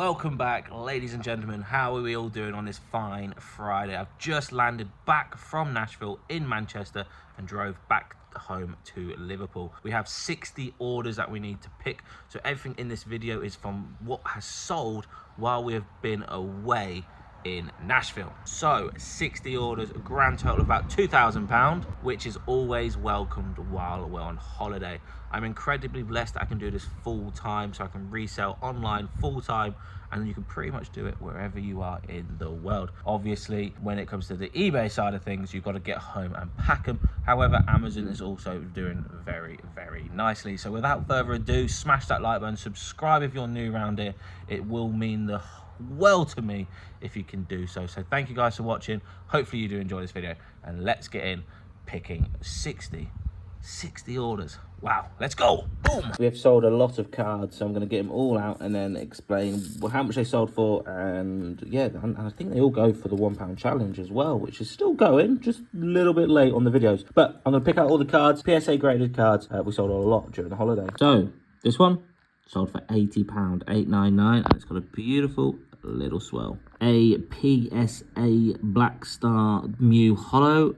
welcome back, ladies and gentlemen. How are we all doing on this fine Friday? I've just landed back from Nashville in Manchester and drove back home to Liverpool. We have 60 orders that we need to pick, so everything in this video is from what has sold while we have been away in Nashville. So 60 orders, a grand total of about £2,000, which is always welcomed while we're on holiday. I'm incredibly blessed that I can do this full time, so I can resell online full time, and you can pretty much do it wherever you are in the world. Obviously, when it comes to the eBay side of things, you've got to get home and pack them. However, Amazon is also doing very, very nicely. So without further ado, smash that like button, subscribe if you're new around here. It will mean the well to me if you can do so. So thank you guys for watching. Hopefully you do enjoy this video, and let's get in picking 60 orders. Wow, let's go. Boom. We have sold a lot of cards, so I'm going to get them all out and then explain how much they sold for. And yeah, and I think they all go for the £1 challenge as well, which is still going, just a little bit late on the videos. But I'm going to pick out all the cards, PSA graded cards. We sold a lot during the holiday. So this one sold for £80, $8.99, and it's got a beautiful little swell. A PSA Black Star Mew Hollow,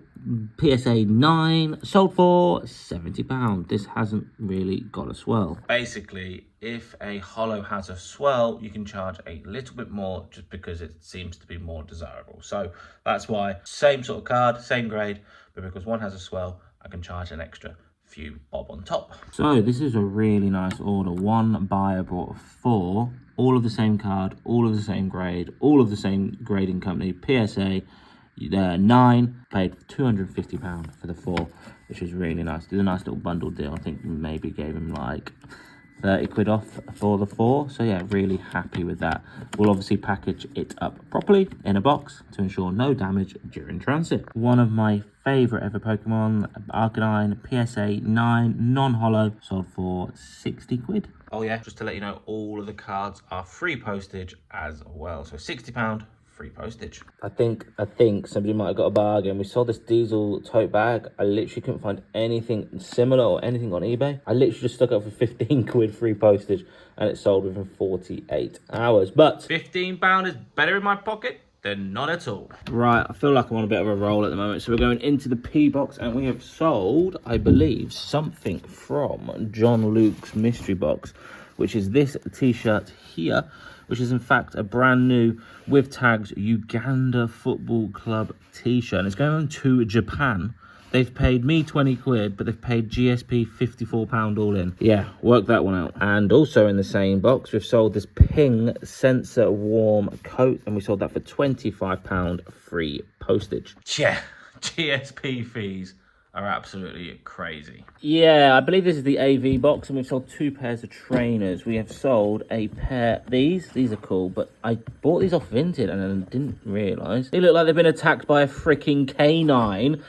PSA 9, sold for £70. This hasn't really got a swell. Basically, if a hollow has a swell, you can charge a little bit more just because it seems to be more desirable. So that's why, same sort of card, same grade, but because one has a swell, I can charge an extra few bob on top. So this is a really nice order. One buyer bought 4, all of the same card, all of the same grade, all of the same grading company, PSA 9, paid £250 for the 4, which is really nice. Did a nice little bundle deal. I think maybe gave him like 30 quid off for the 4. So yeah, really happy with that. We'll obviously package it up properly in a box to ensure no damage during transit. One of my favorite ever Pokemon, Arcanine PSA 9 non-hollow, sold for 60 quid. Oh yeah, just to let you know, all of the cards are free postage as well. So £60, free postage. I think somebody might have got a bargain. We saw this diesel tote bag. I literally couldn't find anything similar or anything on eBay. I literally just stuck it up for 15 quid free postage, and it sold within 48 hours. But £15 is better in my pocket than not at all. Right, I feel like I'm on a bit of a roll at the moment. So we're going into the P box, and we have sold, I believe, something from John Luke's mystery box, which is this t-shirt here, which is in fact a brand new with tags Uganda Football Club t-shirt. And it's going to Japan. They've paid me 20 quid, but they've paid GSP £54 all in. Yeah, work that one out. And also in the same box, we've sold this Ping Sensor Warm coat, and we sold that for £25 free postage. Yeah, GSP fees are absolutely crazy. Yeah, I believe this is the AV box, and we've sold 2 pairs of trainers. We have sold a pair. These are cool, but I bought these off Vinted and I didn't realise. They look like they've been attacked by a freaking canine.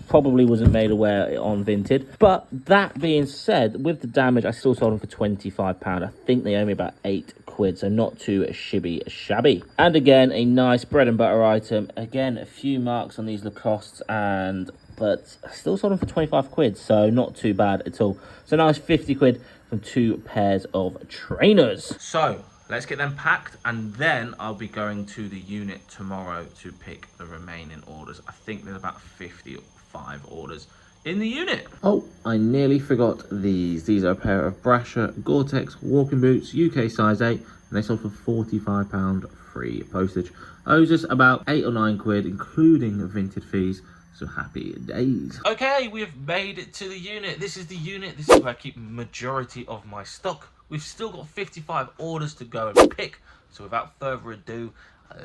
Probably wasn't made aware on Vinted. But that being said, with the damage, I still sold them for £25. I think they owe me about 8 quid, so not too shabby. And again, a nice bread and butter item. Again, a few marks on these Lacoste, but I still sold them for 25 quid, so not too bad at all. So nice 50 quid from 2 pairs of trainers. So let's get them packed, and then I'll be going to the unit tomorrow to pick the remaining orders. I think there's about 55 orders in the unit. Oh, I nearly forgot these. These are a pair of Brasher Gore-Tex walking boots, UK size 8, and they sold for £45 free postage. Owes us about 8 or 9 quid, including Vinted fees. So happy days. Okay, we have made it to the unit. This is the unit. This is where I keep majority of my stock. We've still got 55 orders to go and pick. So without further ado,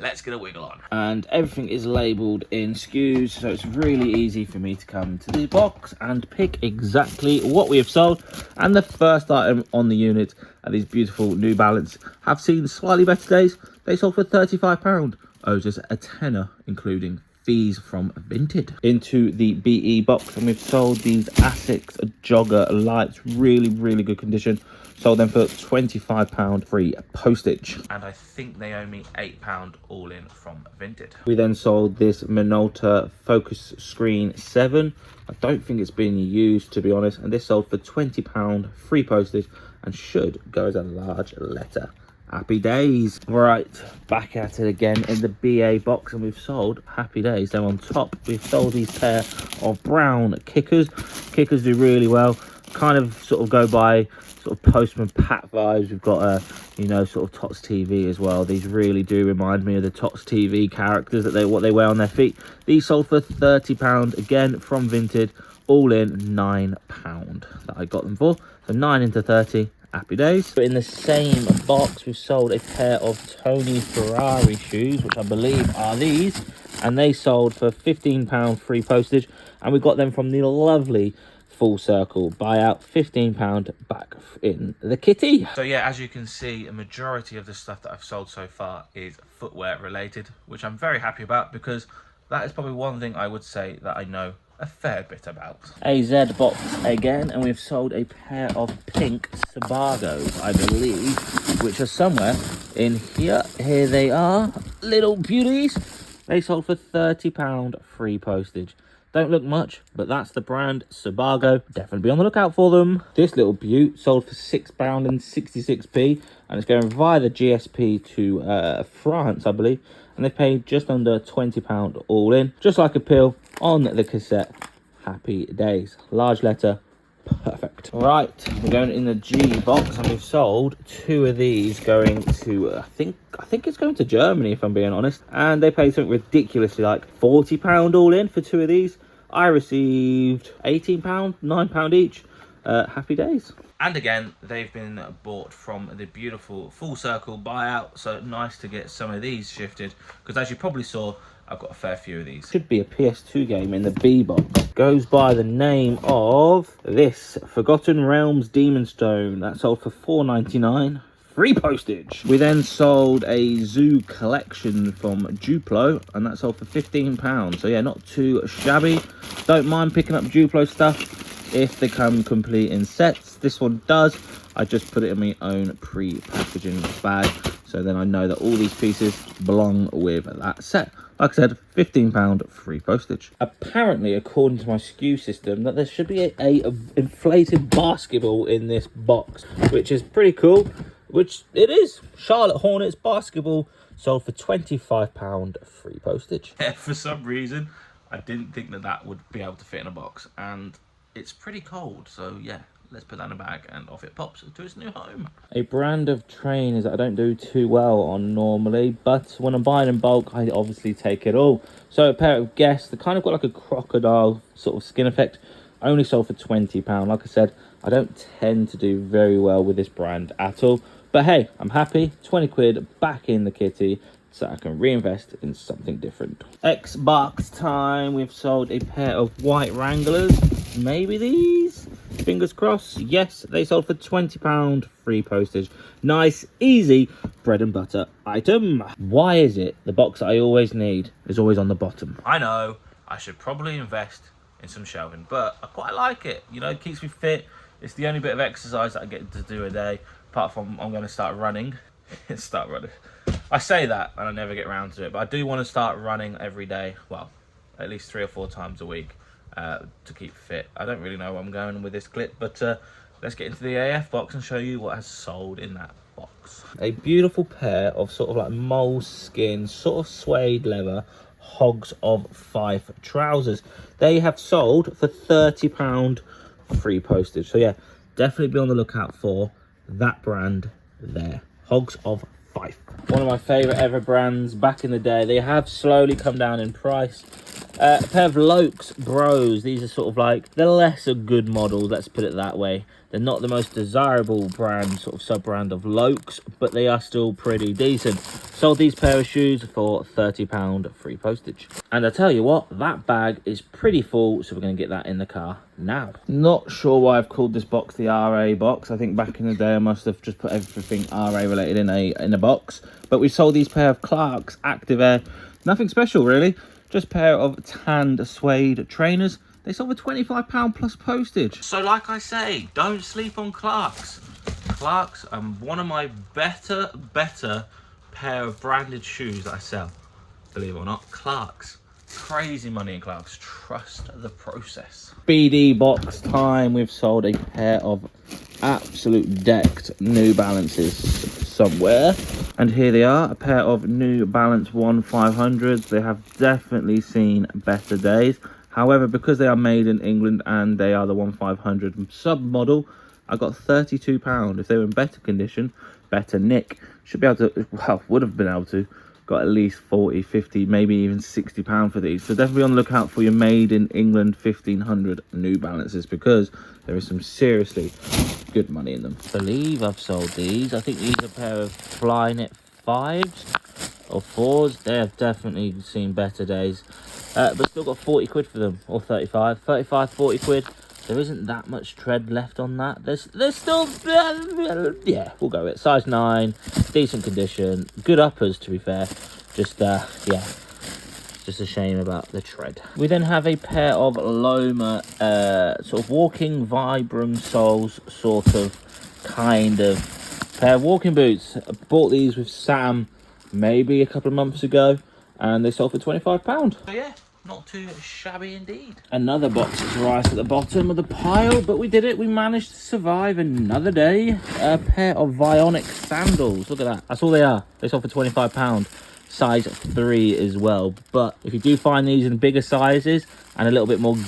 let's get a wiggle on. And everything is labelled in SKUs, so it's really easy for me to come to the box and pick exactly what we have sold. And the first item on the unit are these beautiful New Balance. Have seen slightly better days. They sold for £35. Owes us a tenner, including fees from Vinted. Into the BE box, and we've sold these Asics jogger lights. Really good condition. Sold them for £25 free postage. And I think they owe me £8 all in from Vinted. We then sold this Minolta Focus Screen 7. I don't think it's been used, to be honest. And this sold for £20 free postage and should go as a large letter Happy days. Right, back at it again in the BA box, and we've sold, happy days. Then on top, we've sold these pair of brown kickers. Kickers do really well. Kind of sort of go by sort of Postman Pat vibes. We've got you know, sort of Tots TV as well. These really do remind me of the Tots TV characters, that what they wear on their feet. These sold for £30 again from Vinted, all in £9 that I got them for. So 9 into 30. Happy days. But in the same box, we've sold a pair of Tony Ferrari shoes, which I believe are these, and they sold for £15 free postage, and we got them from the lovely Full Circle buyout. £15 back in the kitty. So yeah, as you can see, a majority of the stuff that I've sold so far is footwear related, which I'm very happy about, because that is probably one thing I would say that I know a fair bit about. AZ box again, and we've sold a pair of pink Sabagos, I believe, which are somewhere in here. Here they are, little beauties. They sold for £30 free postage. Don't look much, but that's the brand Sebago. Definitely be on the lookout for them. This little beaut sold for £6.66, and it's going via the GSP to France, I believe. And they paid just under £20 all in. Just like a pill on the cassette. Happy days. Large letter. Perfect. Right, we're going in the G box, and we've sold 2 of these going to, I think it's going to Germany, if I'm being honest. And they paid something ridiculously like £40 all in for 2 of these. I received £18, £9 each. Happy days. And again, they've been bought from the beautiful Full Circle buyout, so nice to get some of these shifted, because as you probably saw, I've got a fair few of these. Should be a PS2 game in the B box. Goes by the name of this Forgotten Realms Demon Stone. That sold for £4.99. Free postage. We then sold a Zoo collection from Duplo, and that sold for £15. So yeah, not too shabby. Don't mind picking up Duplo stuff if they come complete in sets. This one does. I just put it in my own pre-packaging bag, so then I know that all these pieces belong with that set. Like I said, £15 free postage. Apparently, according to my SKU system, that there should be a inflated basketball in this box, which is pretty cool. Which it is. Charlotte Hornets basketball sold for £25 free postage. Yeah, for some reason, I didn't think that would be able to fit in a box, and it's pretty cold, so yeah. Let's put that in a bag, and off it pops to its new home. A brand of trainers that I don't do too well on normally, but when I'm buying in bulk, I obviously take it all. So a pair of Guess, they kind of got like a crocodile sort of skin effect, only sold for £20. Like I said, I don't tend to do very well with this brand at all. But hey, I'm happy. 20 quid back in the kitty, so I can reinvest in something different. Xbox time. We've sold a pair of white Wranglers. Maybe these? Fingers crossed. Yes, they sold for £20 free postage. Nice, easy bread and butter item. Why is it the box that I always need is always on the bottom? I know I should probably invest in some shelving, but I quite like it. You know, it keeps me fit. It's the only bit of exercise that I get to do a day, apart from I'm going to start running. I say that and I never get around to it, but I do want to start running every day. Well, at least 3 or 4 times a week to keep fit. I don't really know where I'm going with this clip, but let's get into the AF box and show you what has sold in that box. A beautiful pair of sort of like moleskin, sort of suede leather Hogs of Fife trousers. They have sold for £30 free postage. So yeah, definitely be on the lookout for that brand there. Hogs of Fife. One of my favourite ever brands back in the day. They have slowly come down in price. A pair of Lokes Bros. These are sort of like the lesser good models, let's put it that way. They're not the most desirable brand, sort of sub-brand of Lokes, but they are still pretty decent. Sold these pair of shoes for £30 free postage. And I tell you what, that bag is pretty full, so we're going to get that in the car now. Not sure why I've called this box the RA box. I think back in the day I must have just put everything RA related in a box. But we sold these pair of Clarks Active Air. Nothing special really, just a pair of tanned suede trainers. They sold for £25 plus postage. So like I say, don't sleep on Clarks. Clarks are one of my better pair of branded shoes that I sell. Believe it or not, Clarks. Crazy money in Clarks. Trust the process. BD box time. We've sold a pair of absolute decked New Balances somewhere. And here they are, a pair of New Balance 1500s. They have definitely seen better days. However, because they are made in England and they are the 1500 sub model, I got £32. If they were in better condition, better nick, should be able to, well, would have been able to, got at least 40, 50, maybe even £60 for these. So definitely on the lookout for your made in England 1500 New Balances, because there is some seriously good money in them. I believe I've sold these. I think these are a pair of Flyknit 5s or 4s. They have definitely seen better days, but still got 40 quid for them, or 35, 40 quid. There isn't that much tread left on that. There's still, yeah, we'll go with it. Size 9, decent condition, good uppers to be fair. Just, yeah, just a shame about the tread. We then have a pair of Loma, sort of walking Vibram soles, sort of, kind of, pair of walking boots. I bought these with Sam maybe a couple of months ago, and they sold for £25. So yeah, not too shabby indeed. Another box is right at the bottom of the pile, but we did it. We managed to survive another day. A pair of Vionic sandals. Look at that. That's all they are. They sold for £25. Size 3 as well. But if you do find these in bigger sizes and a little bit more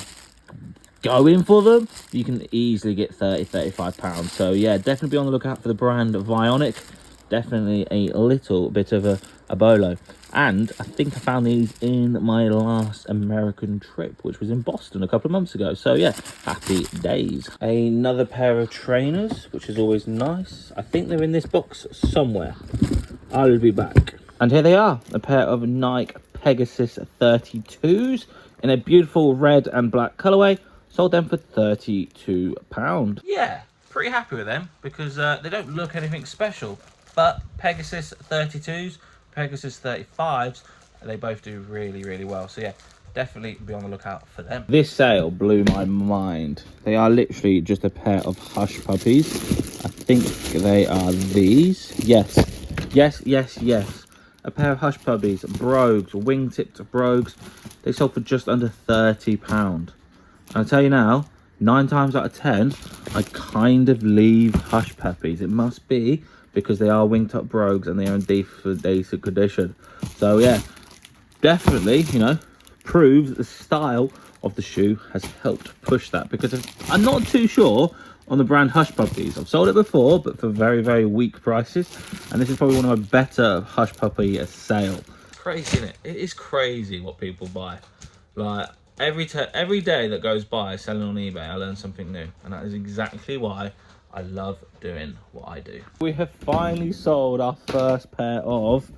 going for them, you can easily get £35. So yeah, definitely be on the lookout for the brand Vionic. Definitely a little bit of a bolo. And I think I found these in my last American trip, which was in Boston a couple of months ago. So yeah, happy days. Another pair of trainers, which is always nice. I think they're in this box somewhere. I'll be back. And here they are, a pair of Nike Pegasus 32s in a beautiful red and black colorway. Sold them for £32. Yeah, pretty happy with them because they don't look anything special. But Pegasus 32s, Pegasus 35s, they both do really, really well. So yeah, definitely be on the lookout for them. This sale blew my mind. They are literally just a pair of Hush Puppies. I think they are these. Yes, yes, yes, yes. A pair of Hush Puppies, brogues, wing-tipped brogues. They sold for just under £30. I'll tell you now, 9 times out of 10, I kind of leave Hush Puppies. It must be because they are wing-top brogues and they are in decent condition. So yeah, definitely, you know, proves that the style of the shoe has helped push that, because I'm not too sure on the brand Hush Puppies. I've sold it before, but for very, very weak prices, and this is probably one of my better Hush Puppy sale. Crazy, isn't it? It is crazy what people buy. Like every day that goes by selling on eBay, I learn something new, and that is exactly why I love doing what I do. We have finally sold our first pair of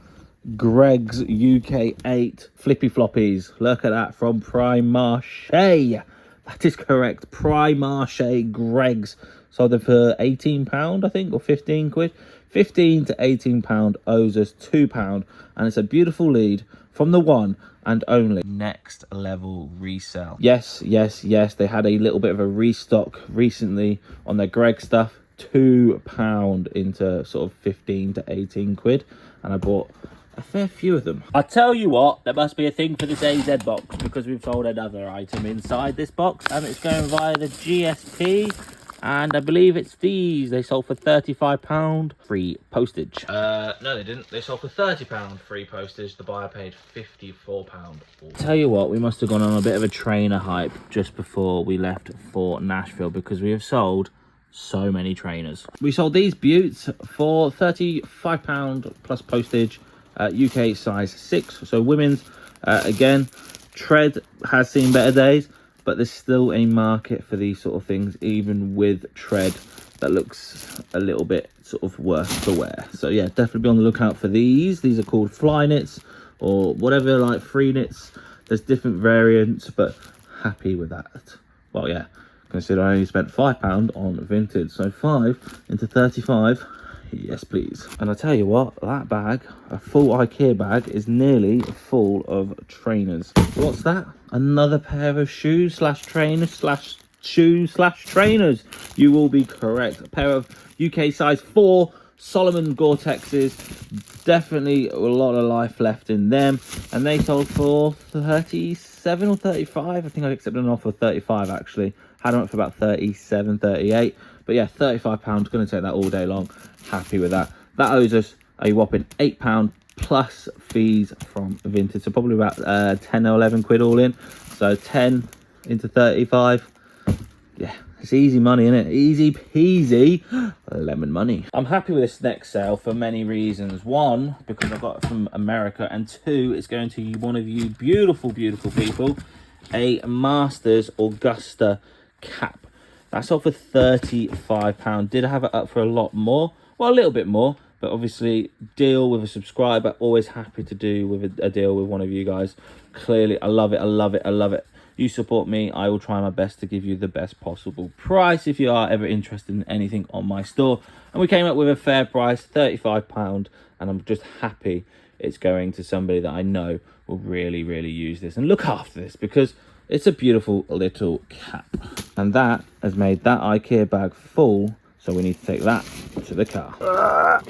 Greg's UK 8 flippy floppies. Look at that, from Primarché. That is correct, Primarché Greg's. Sold them for £18, I think, or 15 quid. 15 to £18, owes us £2, and it's a beautiful lead from the one and only Next Level Resell. Yes, yes, yes, they had a little bit of a restock recently on their Greg stuff. £2 into sort of 15 to 18 quid, and I bought a fair few of them. I tell you what, there must be a thing for this AZ box, because we've sold another item inside this box, and it's going via the GSP, and I believe it's these. They sold for £35, free postage. No, they didn't. They sold for £30, free postage. The buyer paid £54. Tell you what, we must have gone on a bit of a trainer hype just before we left for Nashville, because we have sold so many trainers. We sold these buttes for £35 plus postage, UK size 6, so women's. Again, tread has seen better days, but there's still a market for these sort of things, even with tread that looks a little bit sort of worse to wear. So yeah, definitely be on the lookout for these. These are called fly knits or whatever, like free knits. There's different variants, but happy with that. Well, yeah, consider I only spent £5 on vintage, so 5 into 35. Yes, please. And I tell you what, that bag, a full IKEA bag, is nearly full of trainers. What's that? Another pair of shoes slash trainers slash shoes slash trainers. You will be correct. A pair of UK size 4 Solomon Gore-Texes. Definitely a lot of life left in them. And they sold for 37 or 35. I think I accepted an offer of 35 actually. Had them up for about 37, 38. But yeah, £35, going to take that all day long. Happy with that. That owes us a whopping £8 plus fees from Vinted, so probably about 10 or 11 quid all in. So 10 into 35, yeah, it's easy money, isn't it? Easy peasy lemon money. I'm happy with this next sale for many reasons. One, because I got it from America, and two, it's going to one of you beautiful people, a Masters Augusta cap. That's off for £35. Did have it up for a lot more, well, a little bit more, but obviously deal with a subscriber, always happy to do with a deal with one of you guys. Clearly, I love it. You support me, I will try my best to give you the best possible price if you are ever interested in anything on my store. And we came up with a fair price, £35, and I'm just happy it's going to somebody that I know will really use this and look after this, because it's a beautiful little cap. And that has made that IKEA bag full, so we need to take that to the car.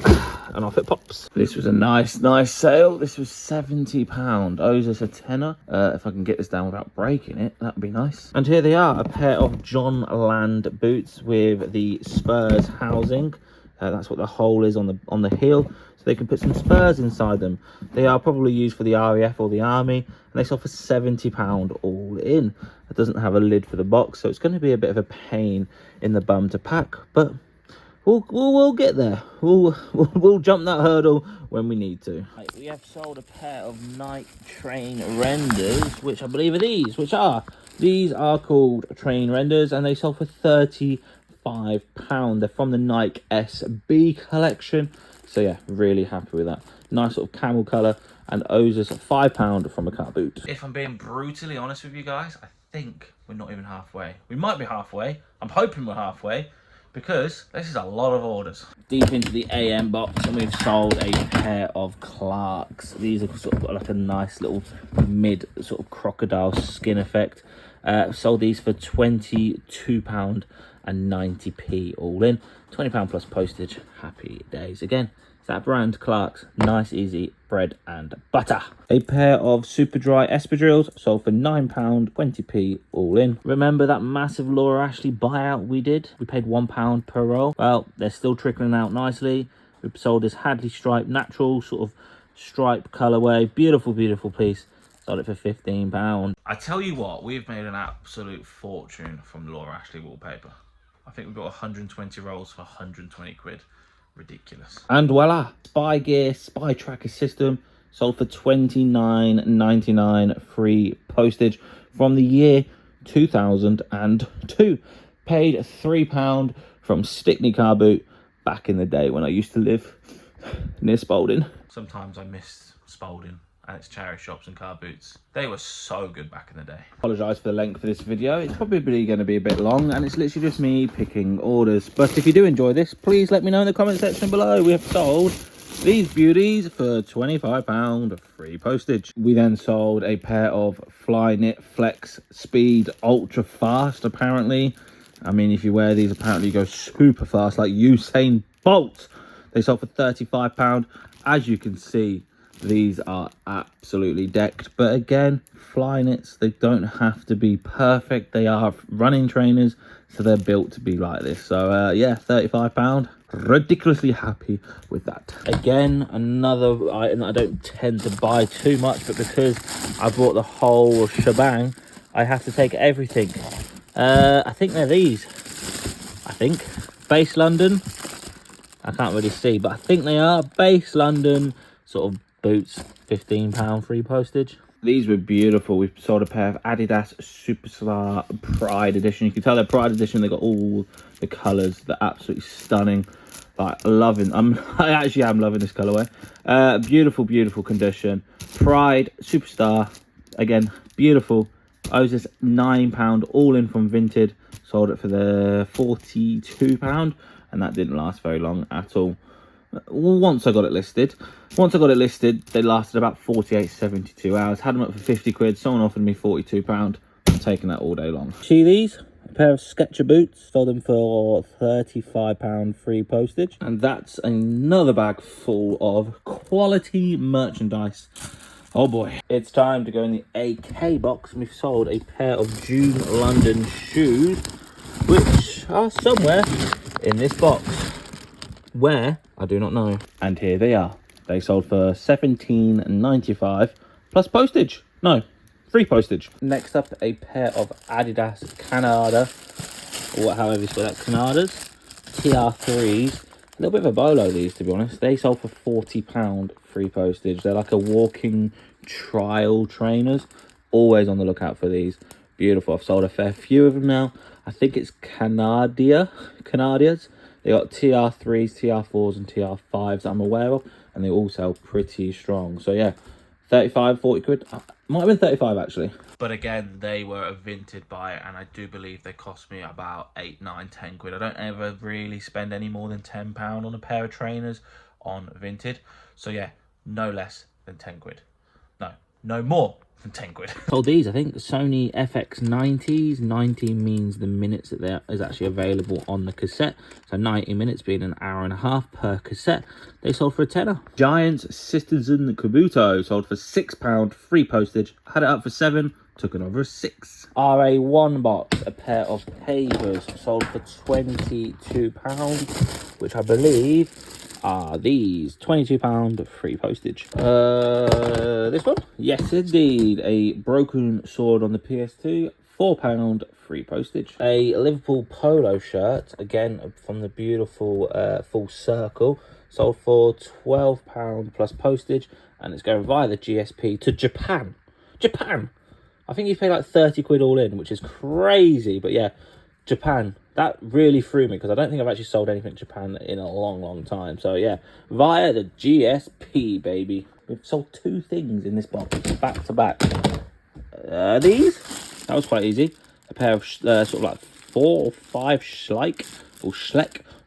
And off it pops. This was a nice sale. This was £70. Owes us a tenner. If I can get this down without breaking it, that'd be nice. And here they are, a pair of John Land boots with the Spurs housing. That's what the hole is on the heel, so they can put some Spurs inside them. They are probably used for the RAF or the army, and they sell for £70 all in. It doesn't have a lid for the box, so it's going to be a bit of a pain in the bum to pack, but we'll get there. We'll jump that hurdle when we need to. Right, we have sold a pair of Nike train renders, which I believe are these are called train renders, and they sell for £35. They're from the Nike SB collection, so yeah, really happy with that. Nice sort of camel color, and owes us £5 from a car boot. If I'm being brutally honest with you guys, I think we're not even halfway. We might be halfway. I'm hoping we're halfway, because this is a lot of orders. Deep into the AM box, and we've sold a pair of Clarks. These are sort of got like a nice little mid sort of crocodile skin effect. Sold these for £22 and 90p all in. £20 plus postage. Happy days. Again, it's that brand, Clarks. Nice, easy bread and butter. A pair of super dry espadrilles sold for £9, 20p all in. Remember that massive Laura Ashley buyout we did? We paid £1 per roll. Well, they're still trickling out nicely. We sold this Hadley stripe, natural sort of stripe colorway. Beautiful piece. Sold it for £15. I tell you what, we've made an absolute fortune from Laura Ashley wallpaper. I think we've got 120 rolls for 120 quid. Ridiculous. And voila, Spy Gear Spy Tracker system sold for £29.99 free postage from the year 2002. Paid £3 from Stickney Car Boot back in the day when I used to live near Spalding. Sometimes I miss Spalding and its charity shops and car boots. They were so good back in the day. Apologise for the length of this video. It's probably going to be a bit long, and it's literally just me picking orders. But if you do enjoy this, please let me know in the comment section below. We have sold these beauties for £25 free postage. We then sold a pair of Flyknit Flex Speed Ultra Fast, apparently. I mean, if you wear these, apparently you go super fast, like Usain Bolt. They sold for £35. As you can see, these are absolutely decked, but again, Flyknits, they don't have to be perfect. They are running trainers, so they're built to be like this. So yeah, £35, ridiculously happy with that. Again, another item that I don't tend to buy too much, but because I bought the whole shebang, I have to take everything. I think they're these. I think Base London. I can't really see, but I think they are Base London sort of boots. £15 free postage. These were beautiful. We've sold a pair of Adidas Superstar Pride Edition. You can tell they're Pride Edition. They got all the colours. They're absolutely stunning. Like, loving. I actually am loving this colourway. Beautiful condition. Pride Superstar. Again, beautiful. Owes us £9 all in from Vinted. Sold it for the £42, and that didn't last very long at all. Once I got it listed, they lasted about 48, 72 hours. Had them up for 50 quid. Someone offered me £42. I'm taking that all day long. See these? A pair of Sketcher boots. Sold them for £35 free postage. And that's another bag full of quality merchandise. Oh boy. It's time to go in the AK box. And we've sold a pair of June London shoes, which are somewhere in this box. Where? I do not know. And here they are. They sold for $17.95 plus postage. No, free postage. Next up, a pair of Adidas Canada, or however you spell that, Canadas TR3s. A little bit of a bolo, these, to be honest. They sold for £40 free postage. They're like a walking trial trainers. Always on the lookout for these. Beautiful. I've sold a fair few of them now. I think it's Canadias. They got TR3s, TR4s and TR5s that I'm aware of, and they all sell pretty strong. So yeah, 35, 40 quid. Might have been 35 actually. But again, they were a Vinted buy, and I do believe they cost me about 8, 9, 10 quid. I don't ever really spend any more than £10 on a pair of trainers on Vinted. So yeah, no less than 10 quid. No more than 10 quid. Sold these, I think, Sony FX90s. 90 means the minutes that there is actually available on the cassette. So 90 minutes being an hour and a half per cassette. They sold for a tenner. Giants Citizen Kabuto sold for £6 free postage. Had it up for 7, took another 6. RA1 box, a pair of papers, sold for £22, which I believe are these. £22 free postage. This one? Yes, indeed. A broken sword on the PS2. £4 free postage. A Liverpool polo shirt, again from the beautiful Full Circle, sold for £12 plus postage, and it's going via the GSP to Japan. I think you pay like 30 quid all in, which is crazy. But yeah, Japan. That really threw me because I don't think I've actually sold anything in Japan in a long time. So yeah, via the GSP, baby. We've sold 2 things in this box, back to back. These, that was quite easy. A pair of sort of like 4 or 5 Schleck,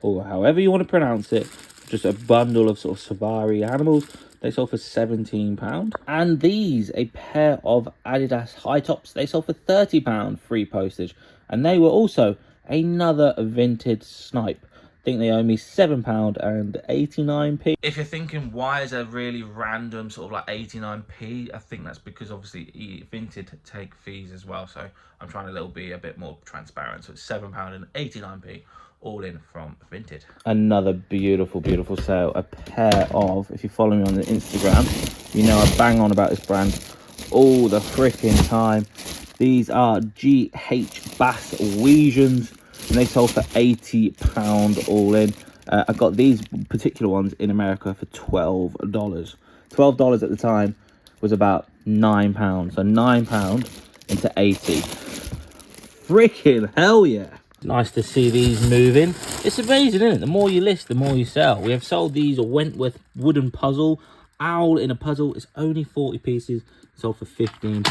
or however you want to pronounce it. Just a bundle of sort of safari animals. They sold for £17. And these, a pair of Adidas high tops. They sold for £30 free postage. And they were also another Vinted snipe. I think they owe me £7.89. If you're thinking, why is a really random sort of like 89p? I think that's because obviously Vinted take fees as well. So I'm trying to be a bit more transparent. So it's £7.89. All in from Vinted. Another beautiful sale. A pair of, if you follow me on the Instagram, you know I bang on about this brand all the freaking time. These are GH Bass Wesions, and they sold for £80 all in. I got these particular ones in America for $12. $12 at the time was about £9. So £9 into 80. Freaking hell yeah. Nice to see these moving. It's amazing, isn't it? The more you list, the more you sell. We have sold these a Wentworth wooden puzzle, owl in a puzzle. It's only 40 pieces, sold for £15.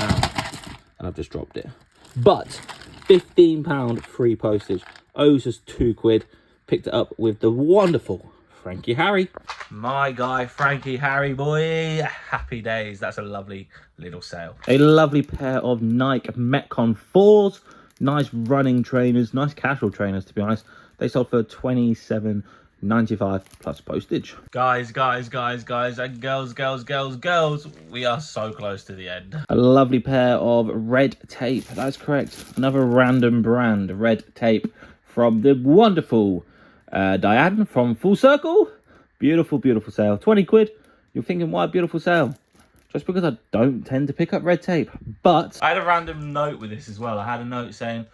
And I've just dropped it. But £15 free postage. Owes us 2 quid. Picked it up with the wonderful Frankie Harry. My guy, Frankie Harry, boy. Happy days. That's a lovely little sale. A lovely pair of Nike Metcon 4s. Nice running trainers, nice casual trainers, to be honest. They sold for £27.95 plus postage. Guys, and girls, we are so close to the end. A lovely pair of Red Tape. That's correct. Another random brand, Red Tape, from the wonderful Diane from Full Circle. Beautiful sale. 20 quid. You're thinking, why a beautiful sale? Just because I don't tend to pick up Red Tape. But I had a random note with this as well. I had a note saying,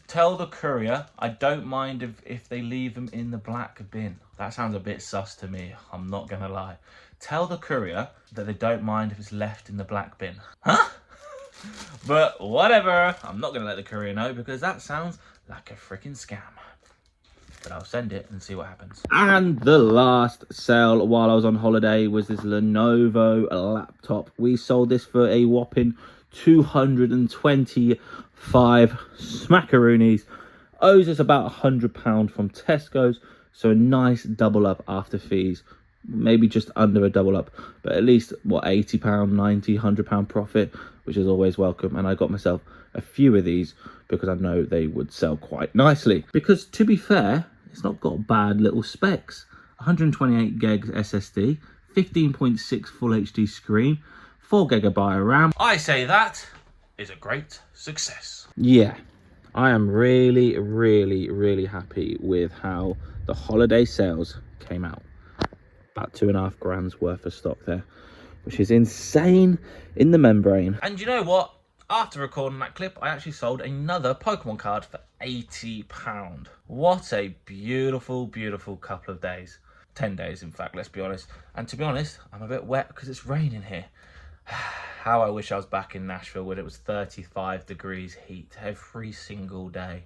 tell the courier I don't mind if they leave them in the black bin. That sounds a bit sus to me, I'm not gonna lie. Tell the courier that they don't mind if it's left in the black bin. Huh? But whatever, I'm not gonna let the courier know because that sounds like a freaking scam. But I'll send it and see what happens. And the last sale while I was on holiday was this Lenovo laptop. We sold this for a whopping 225 smackaroonies. Owes us about £100 from Tesco's. So a nice double up after fees. Maybe just under a double up. But at least, what, £80, £90, £100 profit, which is always welcome. And I got myself a few of these because I know they would sell quite nicely. Because to be fair, it's not got bad little specs. 128 gigs SSD, 15.6 Full HD screen, 4 GB RAM. I say that is a great success. Yeah, I am really, really, really happy with how the holiday sales came out. About 2.5 grand's worth of stock there, which is insane in the membrane. And you know what? After recording that clip, I actually sold another Pokemon card for £80. What a beautiful, beautiful couple of days. 10 days, in fact, let's be honest. And to be honest, I'm a bit wet because it's raining here. How I wish I was back in Nashville when it was 35 degrees heat every single day.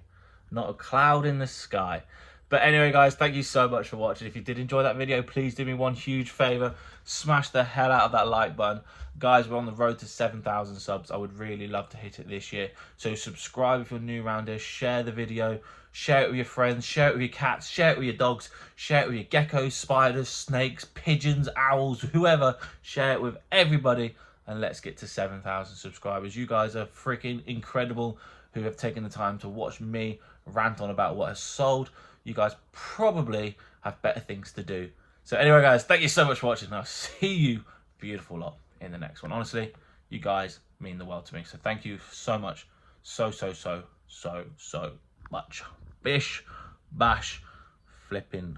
Not a cloud in the sky. But anyway, guys, thank you so much for watching. If you did enjoy that video, please do me one huge favor. Smash the hell out of that like button. Guys, we're on the road to 7,000 subs. I would really love to hit it this year. So subscribe if you're new around here. Share the video. Share it with your friends. Share it with your cats. Share it with your dogs. Share it with your geckos, spiders, snakes, pigeons, owls, whoever. Share it with everybody. And let's get to 7,000 subscribers. You guys are freaking incredible who have taken the time to watch me rant on about what has sold. You guys probably have better things to do. So anyway, guys, thank you so much for watching. I'll see you, beautiful lot, in the next one. Honestly, you guys mean the world to me. So thank you so much. So much. Bish, bash, flipping.